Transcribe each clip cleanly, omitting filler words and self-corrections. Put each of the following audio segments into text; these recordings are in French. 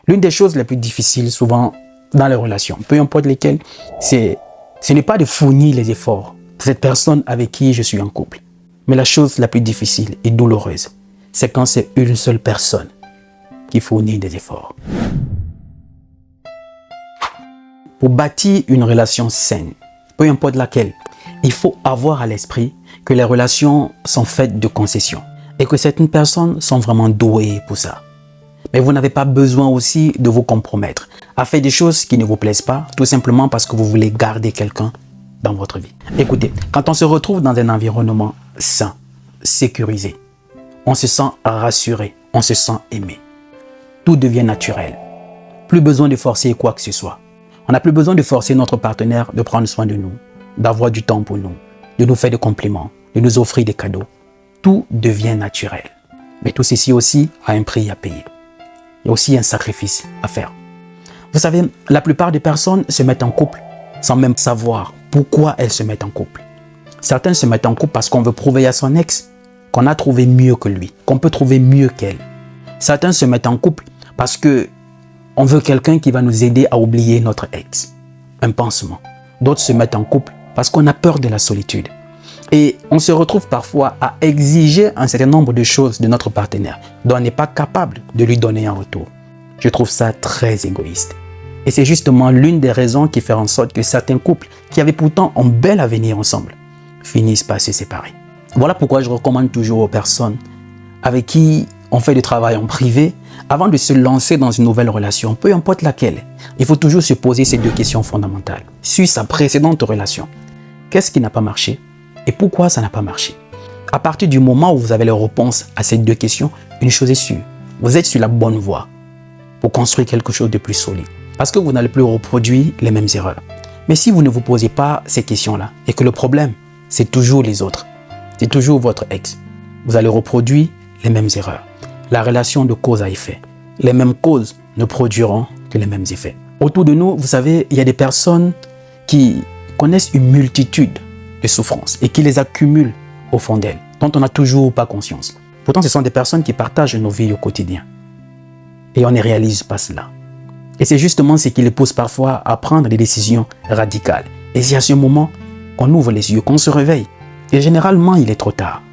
L'une des choses les plus difficiles souvent dans les relations, peu importe lesquelles, ce n'est pas de fournir les efforts de cette personne avec qui je suis en couple. Mais la chose la plus difficile et douloureuse, c'est quand c'est une seule personne qui fournit des efforts. Pour bâtir une relation saine, peu importe laquelle, il faut avoir à l'esprit que les relations sont faites de concessions et que certaines personnes sont vraiment douées pour ça. Mais vous n'avez pas besoin aussi de vous compromettre à faire des choses qui ne vous plaisent pas, tout simplement parce que vous voulez garder quelqu'un dans votre vie. Écoutez, quand on se retrouve dans un environnement sain, sécurisé, on se sent rassuré, on se sent aimé. Tout devient naturel. Plus besoin de forcer quoi que ce soit. On n'a plus besoin de forcer notre partenaire de prendre soin de nous, d'avoir du temps pour nous, de nous faire des compliments, de nous offrir des cadeaux. Tout devient naturel. Mais tout ceci aussi a un prix à payer. Il y a aussi un sacrifice à faire. Vous savez, la plupart des personnes se mettent en couple sans même savoir pourquoi elles se mettent en couple. Certains se mettent en couple parce qu'on veut prouver à son ex qu'on a trouvé mieux que lui, qu'on peut trouver mieux qu'elle. Certains se mettent en couple parce que on veut quelqu'un qui va nous aider à oublier notre ex. Un pansement. D'autres se mettent en couple parce qu'on a peur de la solitude. Et on se retrouve parfois à exiger un certain nombre de choses de notre partenaire dont on n'est pas capable de lui donner en retour. Je trouve ça très égoïste. Et c'est justement l'une des raisons qui fait en sorte que certains couples qui avaient pourtant un bel avenir ensemble finissent par se séparer. Voilà pourquoi je recommande toujours aux personnes avec qui on fait du travail en privé, avant de se lancer dans une nouvelle relation, peu importe laquelle, il faut toujours se poser ces deux questions fondamentales. Sur sa précédente relation, qu'est-ce qui n'a pas marché et pourquoi ça n'a pas marché? À partir du moment où vous avez les réponses à ces deux questions, une chose est sûre, vous êtes sur la bonne voie pour construire quelque chose de plus solide. Parce que vous n'allez plus reproduire les mêmes erreurs. Mais si vous ne vous posez pas ces questions-là et que le problème, c'est toujours les autres, c'est toujours votre ex, vous allez reproduire les mêmes erreurs. La relation de cause à effet. Les mêmes causes ne produiront que les mêmes effets. Autour de nous, vous savez, il y a des personnes qui connaissent une multitude de souffrances et qui les accumulent au fond d'elles, dont on n'a toujours pas conscience. Pourtant, ce sont des personnes qui partagent nos vies au quotidien. Et on ne réalise pas cela. Et c'est justement ce qui les pousse parfois à prendre des décisions radicales. Et c'est à ce moment qu'on ouvre les yeux, qu'on se réveille. Et généralement, il est trop tard.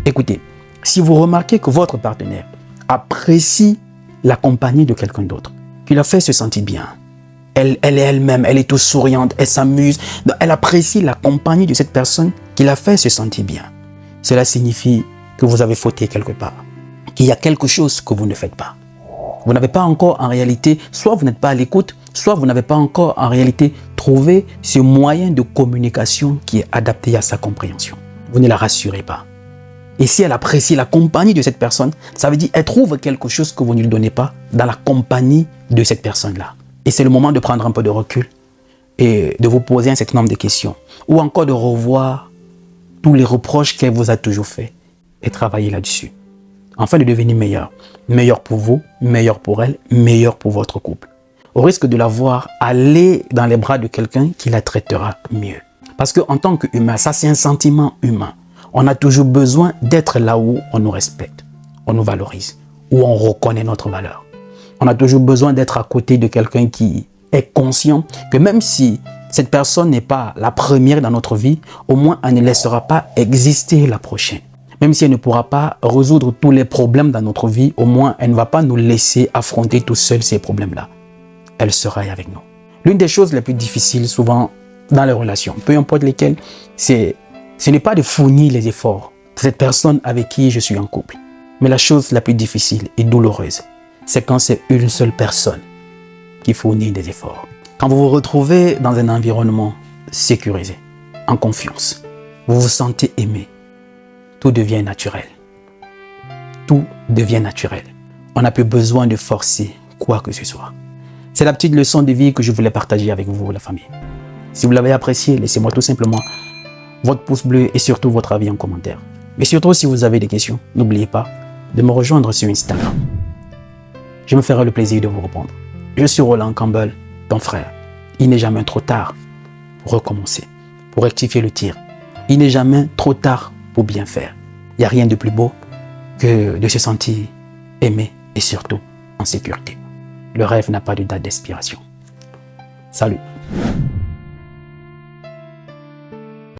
Écoutez, si vous remarquez que votre partenaire apprécie la compagnie de quelqu'un d'autre, qui la fait se sentir bien, elle est elle-même, elle est toute souriante, elle s'amuse, elle apprécie la compagnie de cette personne qui la fait se sentir bien. Cela signifie que vous avez fauté quelque part, qu'il y a quelque chose que vous ne faites pas. Vous n'avez pas encore en réalité, soit vous n'êtes pas à l'écoute, soit vous n'avez pas encore en réalité trouvé ce moyen de communication qui est adapté à sa compréhension. Vous ne la rassurez pas. Et si elle apprécie la compagnie de cette personne, ça veut dire qu'elle trouve quelque chose que vous ne lui donnez pas dans la compagnie de cette personne-là. Et c'est le moment de prendre un peu de recul et de vous poser un certain nombre de questions. Ou encore de revoir tous les reproches qu'elle vous a toujours fait et travailler là-dessus. Afin de devenir meilleur. Meilleur pour vous, meilleur pour elle, meilleur pour votre couple. Au risque de la voir aller dans les bras de quelqu'un qui la traitera mieux. Parce qu'en tant qu'humain, ça c'est un sentiment humain. On a toujours besoin d'être là où on nous respecte, on nous valorise, où on reconnaît notre valeur. On a toujours besoin d'être à côté de quelqu'un qui est conscient que même si cette personne n'est pas la première dans notre vie, au moins elle ne laissera pas exister la prochaine. Même si elle ne pourra pas résoudre tous les problèmes dans notre vie, au moins elle ne va pas nous laisser affronter tout seul ces problèmes-là. Elle sera avec nous. L'une des choses les plus difficiles souvent dans les relations, peu importe lesquelles, ce n'est pas de fournir les efforts de cette personne avec qui je suis en couple. Mais la chose la plus difficile et douloureuse, c'est quand c'est une seule personne qui fournit des efforts. Quand vous vous retrouvez dans un environnement sécurisé, en confiance, vous vous sentez aimé, tout devient naturel. Tout devient naturel. On n'a plus besoin de forcer quoi que ce soit. C'est la petite leçon de vie que je voulais partager avec vous, la famille. Si vous l'avez apprécié, laissez-moi tout simplement votre pouce bleu et surtout votre avis en commentaire. Mais surtout, si vous avez des questions, n'oubliez pas de me rejoindre sur Instagram. Je me ferai le plaisir de vous répondre. Je suis Roland Campbell, ton frère. Il n'est jamais trop tard pour recommencer, pour rectifier le tir. Il n'est jamais trop tard pour bien faire. Il n'y a rien de plus beau que de se sentir aimé et surtout en sécurité. le rêve n'a pas de date d'expiration. Salut!